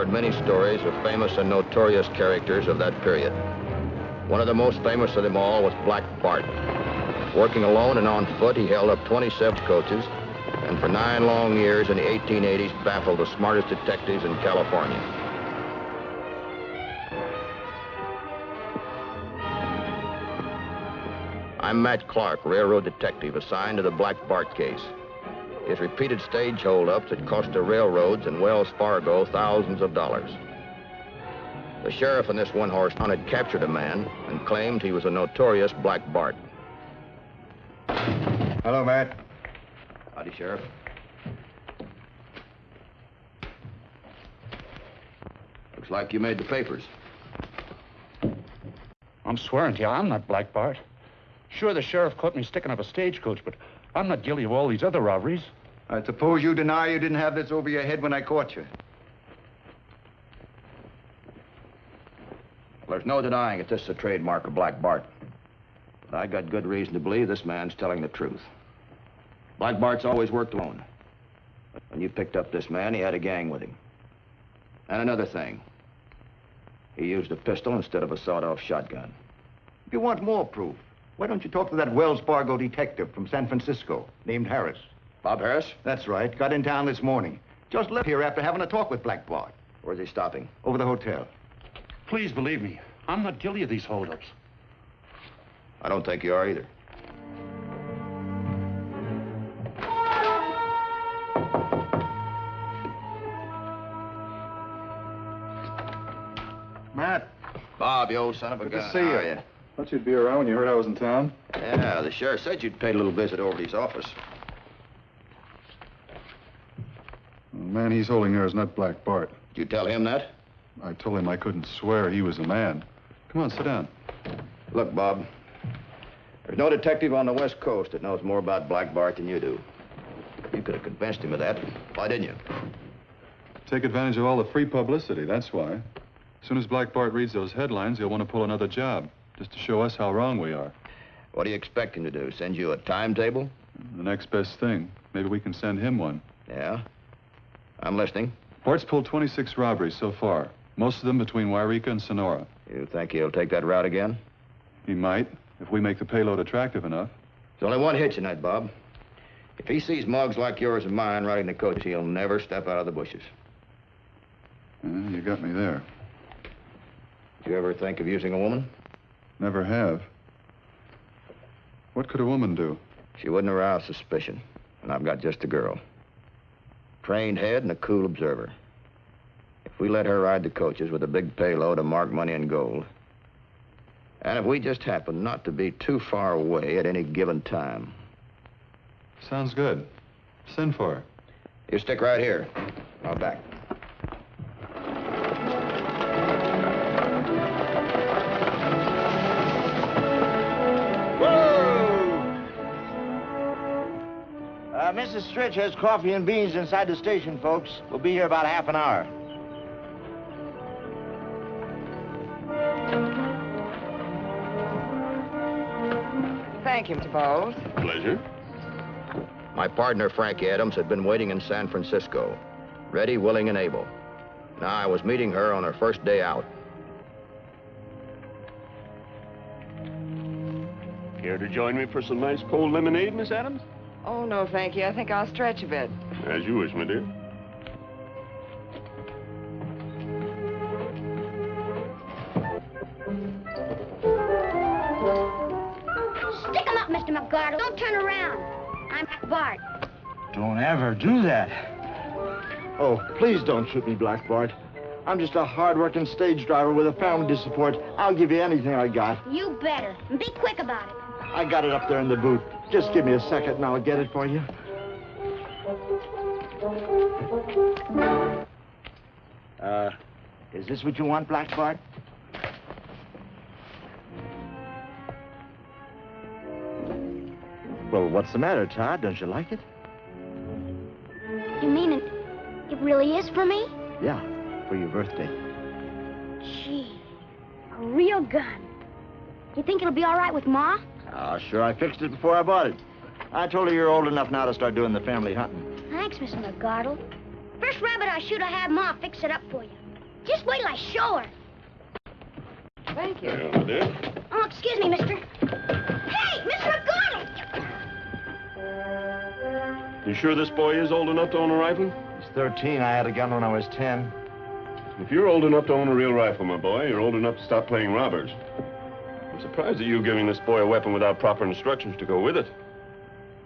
inspired many stories of famous and notorious characters of that period. One of the most famous of them all was Black Bart. Working alone and on foot, he held up 27 coaches, and for 9 long years in the 1880s baffled the smartest detectives in California. I'm Matt Clark, railroad detective assigned to the Black Bart case. His repeated stage holdups had cost the railroads and Wells Fargo thousands of dollars. The sheriff in this one-horse town had captured a man and claimed he was a notorious Black Bart. Hello, Matt. Howdy, Sheriff. Looks like you made the papers. I'm swearing to you, I'm not Black Bart. Sure, the sheriff caught me sticking up a stagecoach, but I'm not guilty of all these other robberies. I suppose you deny you didn't have this over your head when I caught you. Well, there's no denying that this is a trademark of Black Bart. But I got good reason to believe this man's telling the truth. Black Bart's always worked alone. When you picked up this man, he had a gang with him. And another thing. He used a pistol instead of a sawed-off shotgun. If you want more proof, why don't you talk to that Wells Fargo detective from San Francisco named Harris? Bob Harris? That's right. Got in town this morning. Just left here after having a talk with Black Bart. Where's he stopping? Over the hotel. Please believe me, I'm not guilty of these holdups. I don't think you are either. Matt. Bob, you old son of a Good gun. to see How you. are you? Thought you'd be around when you heard I was in town. Yeah, the sheriff said you'd paid a little visit over to his office. The man he's holding there is not Black Bart. Did you tell him that? I told him I couldn't swear he was a man. Come on, sit down. Look, Bob, there's no detective on the West Coast that knows more about Black Bart than you do. You could have convinced him of that. Why didn't you? Take advantage of all the free publicity, that's why. As soon as Black Bart reads those headlines, he'll want to pull another job, just to show us how wrong we are. What do you expect him to do? Send you a timetable? The next best thing. Maybe we can send him one. Yeah? I'm listening. Bart's pulled 26 robberies so far, most of them between Wairika and Sonora. You think he'll take that route again? He might, if we make the payload attractive enough. There's only one hitch in that, Bob. If he sees mugs like yours and mine riding the coach, he'll never step out of the bushes. Yeah, you got me there. Do you ever think of using a woman? Never have. What could a woman do? She wouldn't arouse suspicion, and I've got just a girl. Trained head and a cool observer. If we let her ride the coaches with a big payload of marked money and gold, and if we just happen not to be too far away at any given time. Sounds good. Send for her. You stick right here. I'll back. Mrs. Stritch has coffee and beans inside the station, folks. We'll be here about half an hour. Thank you, Mr. Bowles. Pleasure. My partner, Frankie Adams, had been waiting in San Francisco, ready, willing, and able. Now I was meeting her on her first day out. Care to join me for some nice cold lemonade, Miss Adams? Oh, no, thank you. I think I'll stretch a bit. As you wish, my dear. Stick 'em up, Mr. McGardle. Don't turn around. I'm Bart. Don't ever do that. Oh, please don't shoot me, Black Bart. I'm just a hard-working stage driver with a family to support. I'll give you anything I got. You better. And be quick about it. I got it up there in the booth. Just give me a second and I'll get it for you. Is this what you want, Black Bart? Well, what's the matter, Todd? Don't you like it? You mean it really is for me? Yeah, for your birthday. Gee, a real gun. You think it'll be all right with Ma? Oh, sure, I fixed it before I bought it. I told her you're old enough now to start doing the family hunting. Thanks, Mr. McGardle. First rabbit I shoot, I have Ma fix it up for you. Just wait till I show her. Thank you. Hello there. Oh, excuse me, mister. Hey, Mr. McDonald! You sure this boy is old enough to own a rifle? He's 13. I had a gun when I was 10. If you're old enough to own a real rifle, my boy, you're old enough to stop playing robbers. I'm surprised at you giving this boy a weapon without proper instructions to go with it.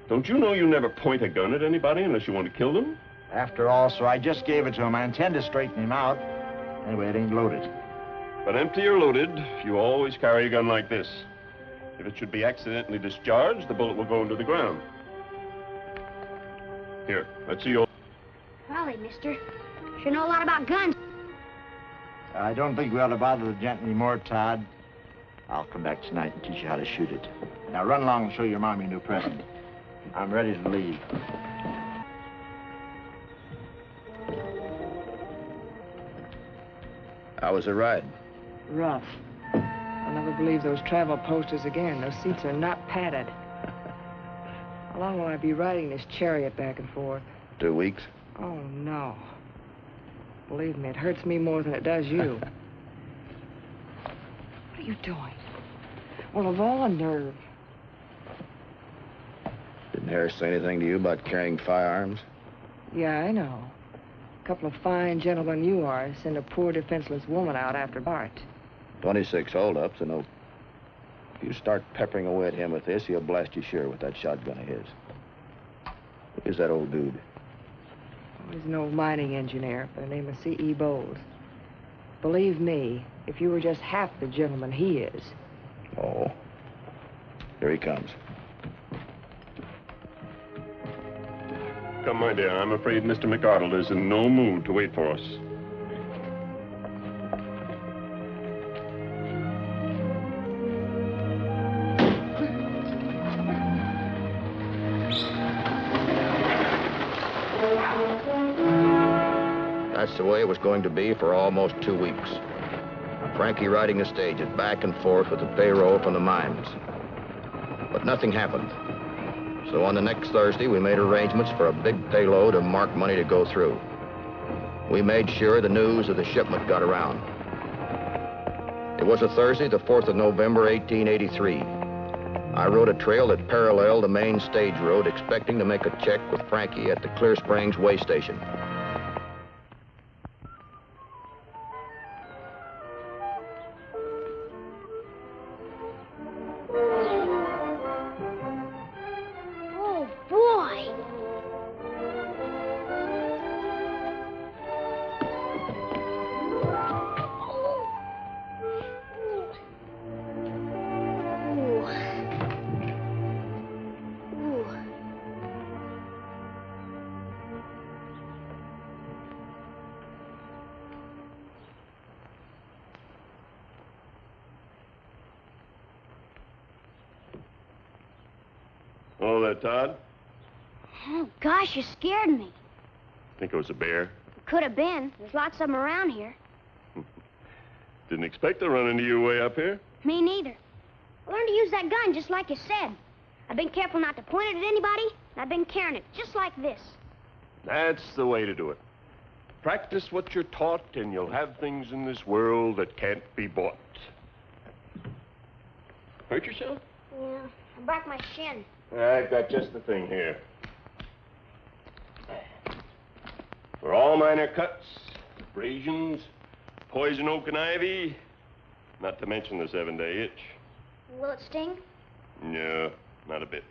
Don't you know you never point a gun at anybody unless you want to kill them? After all, sir, I just gave it to him. I intend to straighten him out. Anyway, it ain't loaded. But empty or loaded, you always carry a gun like this. If it should be accidentally discharged, the bullet will go into the ground. Here, let's see your... Golly, mister. Sure know a lot about guns. I don't think we ought to bother the gent anymore, Todd. I'll come back tonight and teach you how to shoot it. Now run along and show your mom your new present. I'm ready to leave. How was the ride? Rough. I'll never believe those travel posters again. Those seats are not padded. How long will I be riding this chariot back and forth? 2 weeks. Oh, no. Believe me, it hurts me more than it does you. What are you doing? Well, of all the nerve. Didn't Harris say anything to you about carrying firearms? Yeah, I know. A couple of fine gentlemen you are send a poor defenseless woman out after Bart. 26 holdups, and no... If you start peppering away at him with this, he'll blast you sure with that shotgun of his. Who's that old dude? Oh, he's an old mining engineer by the name of C.E. Bowles. Believe me, if you were just half the gentleman he is. Oh. Here he comes. Come, my dear, I'm afraid Mr. McArdle is in no mood to wait for us. That's the way it was going to be for almost 2 weeks. Frankie riding the stages back and forth with the payroll from the mines. But nothing happened. So on the next Thursday, we made arrangements for a big payload of marked money to go through. We made sure the news of the shipment got around. It was a Thursday, the 4th of November, 1883. I rode a trail that paralleled the main stage road, expecting to make a check with Frankie at the Clear Springs way station. Oh, boy. Oh, there, Todd? Oh, gosh, you scared me. Think it was a bear? Could have been. There's lots of them around here. Didn't expect to run into you way up here. Me neither. I learned to use that gun just like you said. I've been careful not to point it at anybody, and I've been carrying it just like this. That's the way to do it. Practice what you're taught, and you'll have things in this world that can't be bought. Hurt yourself? Yeah, I broke my shin. I've got just the thing here. For all minor cuts, abrasions, poison oak and ivy, not to mention the 7-day itch. Will it sting? No, not a bit.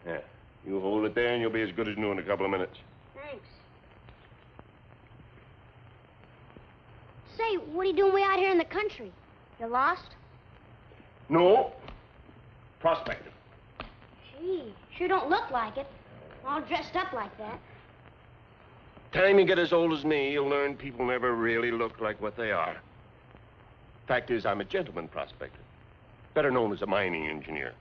Yeah, you hold it there and you'll be as good as new in a couple of minutes. Thanks. Say, what are you doing way out here in the country? You lost? No, prospecting. Gee, sure don't look like it. All dressed up like that. Time you get as old as me, you'll learn people never really look like what they are. Fact is, I'm a gentleman prospector, better known as a mining engineer.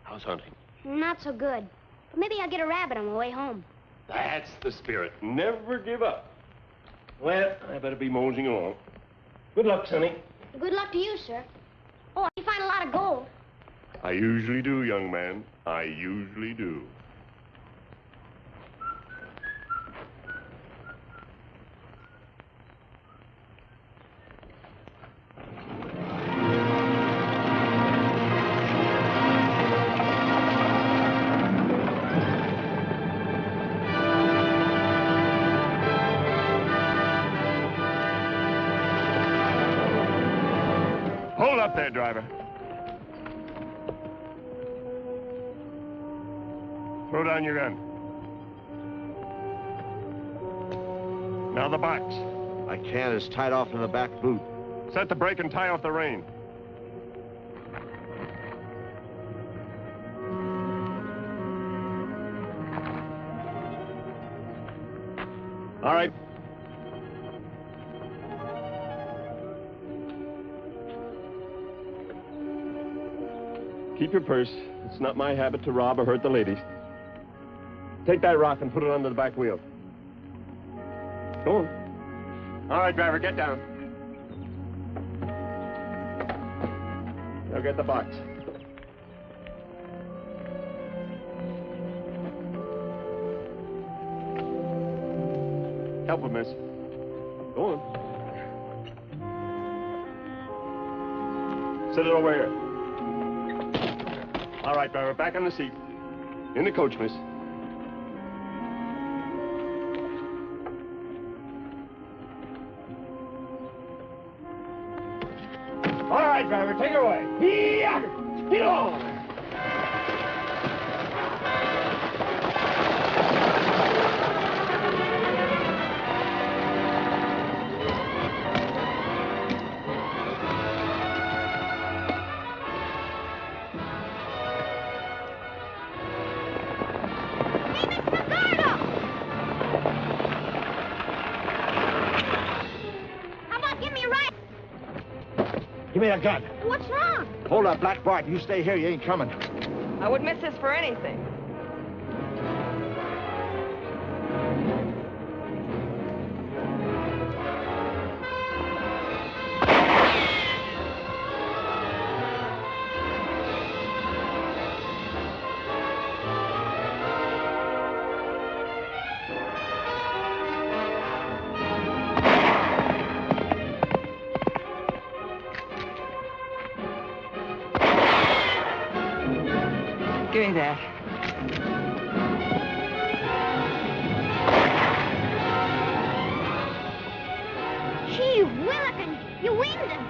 How's hunting? Not so good. But maybe I'll get a rabbit on the way home. That's the spirit. Never give up. Well, I better be moseying along. Good luck, Sonny. Good luck to you, sir. Oh, you find a lot of gold. I usually do, young man. I usually do. there, driver. Throw down your gun. Now the box. I can't. It's tied off in the back boot. Set the brake and tie off the rein. All right. Keep your purse. It's not my habit to rob or hurt the ladies. Take that rock and put it under the back wheel. Go on. All right, driver, get down. Now get the box. Help him, miss. Go on. Sit it over here. All right, driver, back on the seat. In the coach, miss. All right, driver, take her away. Yeah! Get on! Give me that gun. What's wrong? Hold up, Black Bart. You stay here. You ain't coming. I wouldn't miss this for anything. Give me that. Gee willikin, you winged him.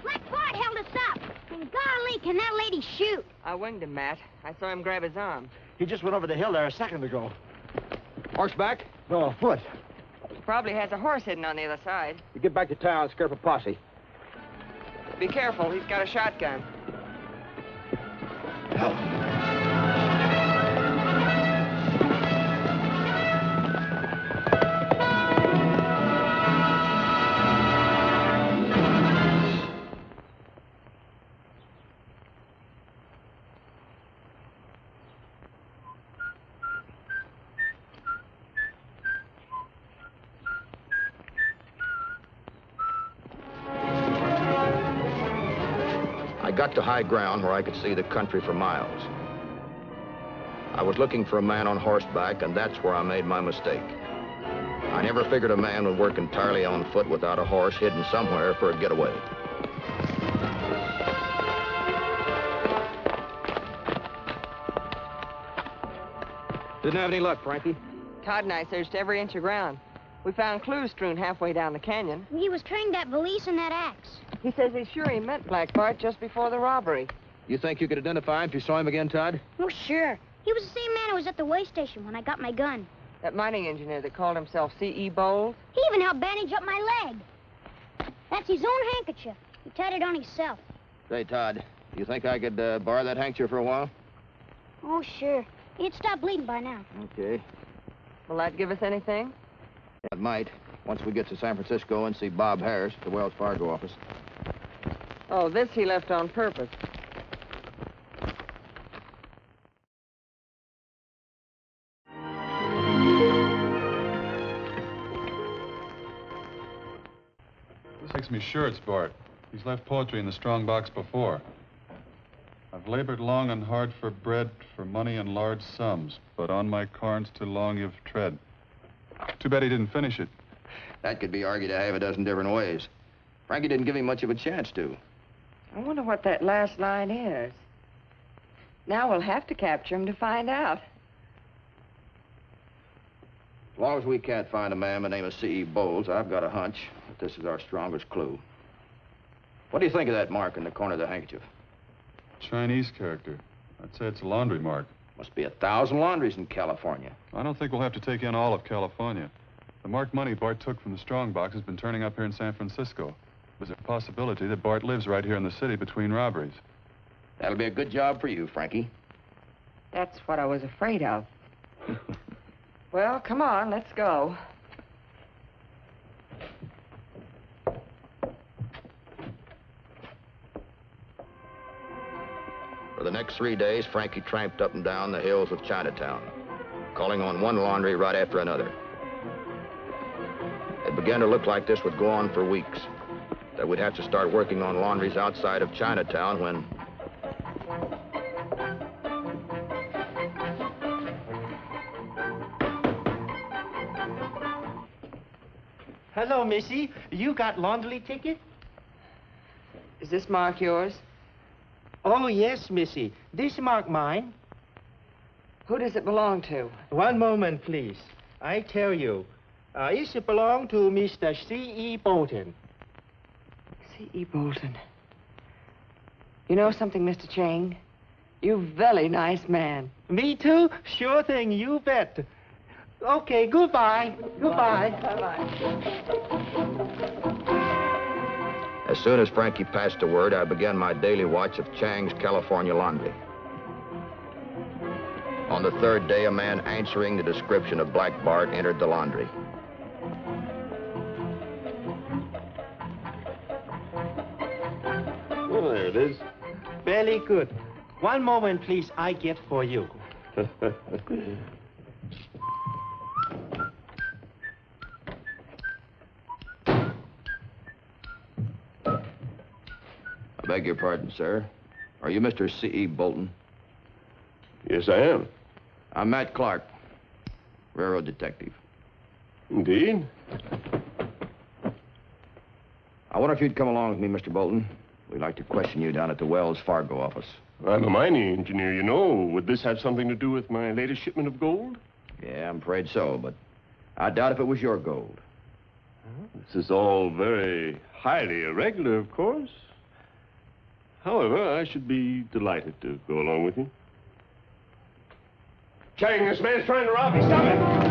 Black Bart held us up. And golly, can that lady shoot? I winged him, Matt. I saw him grab his arm. He just went over the hill there a second ago. Horseback? No, foot. Probably has a horse hidden on the other side. You get back to town and scare up a posse. Be careful, he's got a shotgun. I got to high ground where I could see the country for miles. I was looking for a man on horseback, and that's where I made my mistake. I never figured a man would work entirely on foot without a horse hidden somewhere for a getaway. Didn't have any luck, Frankie. Todd and I searched every inch of ground. We found clues strewn halfway down the canyon. He was carrying that valise and that axe. He says he's sure he met Black Bart just before the robbery. You think you could identify him if you saw him again, Todd? Oh, sure. He was the same man who was at the way station when I got my gun. That mining engineer that called himself C.E. Bowles? He even helped bandage up my leg. That's his own handkerchief. He tied it on himself. Say, Todd, you think I could borrow that handkerchief for a while? Oh, sure. He'd stop bleeding by now. Okay. Will that give us anything? It might, once we get to San Francisco and see Bob Harris at the Wells Fargo office. Oh, this he left on purpose. This makes me sure it's Bart. He's left poetry in the strong box before. I've labored long and hard for bread, for money and large sums, but on my corns too long you've tread. Too bad he didn't finish it. That could be argued a half a dozen different ways. Frankie didn't give him much of a chance to. I wonder what that last line is. Now we'll have to capture him to find out. As long as we can't find a man by the name of C.E. Bowles, I've got a hunch that this is our strongest clue. What do you think of that mark in the corner of the handkerchief? Chinese character. I'd say it's a laundry mark. Must be 1,000 laundries in California. I don't think we'll have to take in all of California. The marked money Bart took from the strong box has been turning up here in San Francisco. There's a possibility that Bart lives right here in the city between robberies. That'll be a good job for you, Frankie. That's what I was afraid of. Well, come on, let's go. For the next 3 days, Frankie tramped up and down the hills of Chinatown, calling on one laundry right after another. It began to look like this would go on for weeks, that we'd have to start working on laundries outside of Chinatown when... Hello, Missy. You got laundry ticket? Is this mark yours? Oh, yes, Missy. This mark mine. Who does it belong to? One moment, please. I tell you. It belong to Mr. C.E. Bolton. C.E. Bolton. You know something, Mr. Chang? You very nice man. Me too? Sure thing, you bet. Okay, goodbye. Goodbye. Bye-bye. As soon as Frankie passed the word, I began my daily watch of Chang's California laundry. On the third day, a man answering the description of Black Bart entered the laundry. Well, there it is. Very good. One moment, please. I get for you. I beg your pardon, sir. Are you Mr. C.E. Bolton? Yes, I am. I'm Matt Clark, railroad detective. Indeed. I wonder if you'd come along with me, Mr. Bolton. We'd like to question you down at the Wells Fargo office. I'm a mining engineer, you know. Would this have something to do with my latest shipment of gold? Yeah, I'm afraid so, but I doubt if it was your gold. This is all very highly irregular, of course. However, I should be delighted to go along with you. Chang, this man's trying to rob me. Stop it!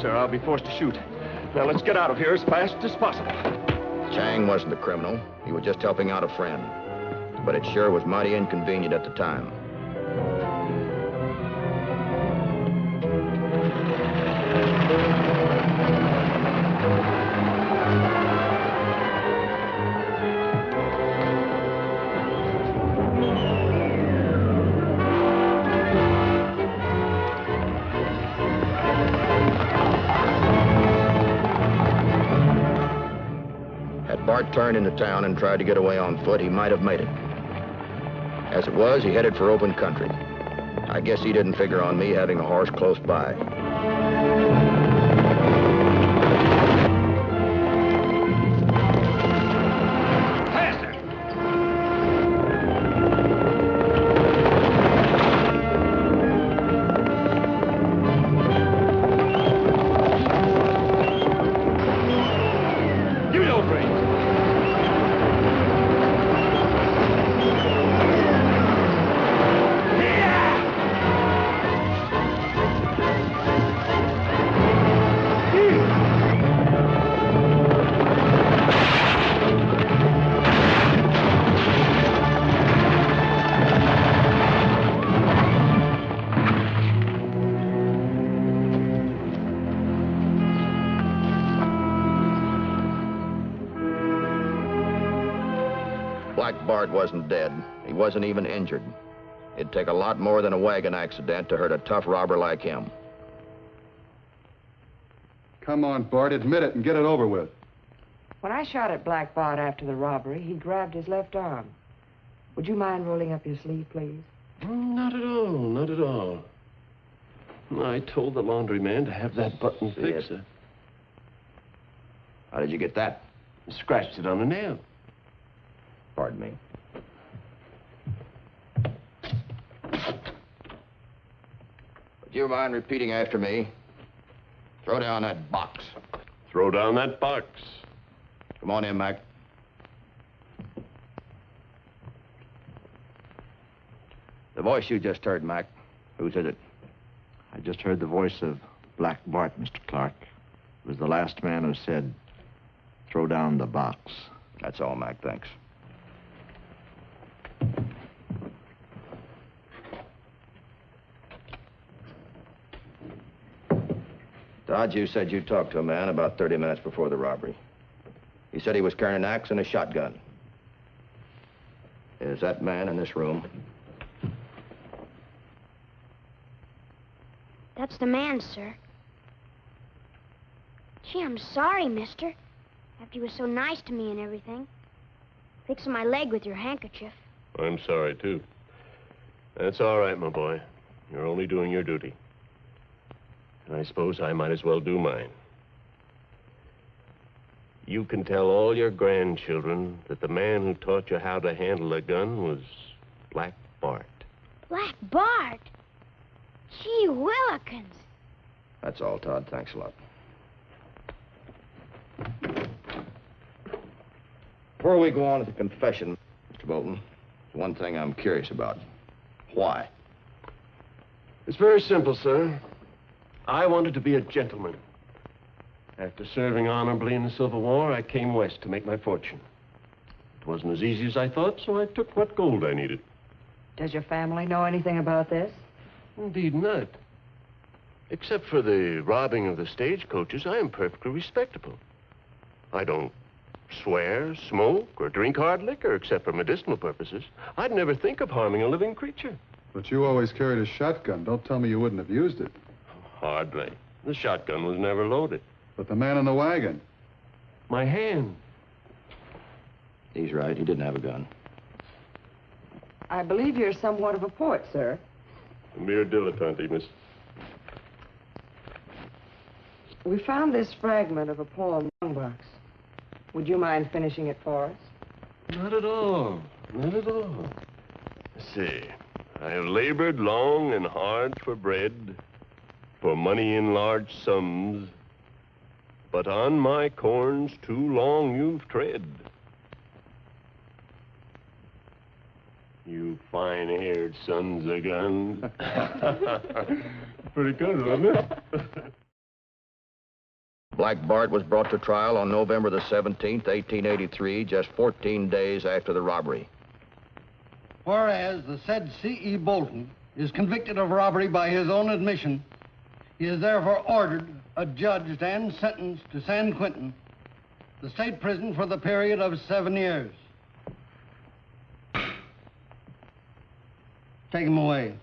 Sir, I'll be forced to shoot. Now, let's get out of here as fast as possible. Chang wasn't the criminal. He was just helping out a friend. But it sure was mighty inconvenient at the time. Bart turned into town and tried to get away on foot, he might have made it. As it was, he headed for open country. I guess he didn't figure on me having a horse close by. Black Bart wasn't dead. He wasn't even injured. It'd take a lot more than a wagon accident to hurt a tough robber like him. Come on, Bart, admit it and get it over with. When I shot at Black Bart after the robbery, he grabbed his left arm. Would you mind rolling up your sleeve, please? Not at all, not at all. I told the laundryman to have that button fixed. How did you get that? Scratched it on a nail. Pardon me. Would you mind repeating after me? Throw down that box. Throw down that box. Come on in, Mac. The voice you just heard, Mac, whose is it? I just heard the voice of Black Bart, Mr. Clark. It was the last man who said, throw down the box. That's all, Mac, thanks. Todd, you said you talked to a man about 30 minutes before the robbery. He said he was carrying an axe and a shotgun. Is that man in this room? That's the man, sir. Gee, I'm sorry, mister. After you were so nice to me and everything. Fixing my leg with your handkerchief. I'm sorry, too. That's all right, my boy. You're only doing your duty. And I suppose I might as well do mine. You can tell all your grandchildren that the man who taught you how to handle a gun was Black Bart. Black Bart? Gee willikins. That's all, Todd. Thanks a lot. Before we go on to the confession, Mr. Bolton, there's one thing I'm curious about. Why? It's very simple, sir. I wanted to be a gentleman. After serving honorably in the Civil War, I came west to make my fortune. It wasn't as easy as I thought, so I took what gold I needed. Does your family know anything about this? Indeed not. Except for the robbing of the stagecoaches, I am perfectly respectable. I don't swear, smoke, or drink hard liquor except for medicinal purposes. I'd never think of harming a living creature. But you always carried a shotgun. Don't tell me you wouldn't have used it. Hardly. The shotgun was never loaded. But the man in the wagon. My hand. He's right. He didn't have a gun. I believe you're somewhat of a poet, sir. A mere dilettante, miss. We found this fragment of a poem box. Would you mind finishing it for us? Not at all. Not at all. See, I have labored long and hard for bread, for money in large sums, but on my corns too long you've tread. You fine-haired sons of guns. Pretty good, wasn't it? Black Bart was brought to trial on November the 17th, 1883, just 14 days after the robbery. Whereas the said C.E. Bolton is convicted of robbery by his own admission, he is therefore ordered, adjudged, and sentenced to San Quentin, the state prison for the period of 7 years. Take him away.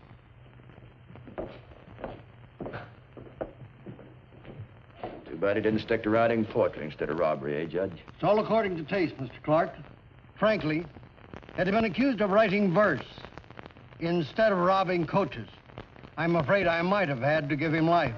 Too bad he didn't stick to writing poetry instead of robbery, eh, Judge? It's all according to taste, Mr. Clark. Frankly, had he been accused of writing verse instead of robbing coaches, I'm afraid I might have had to give him life.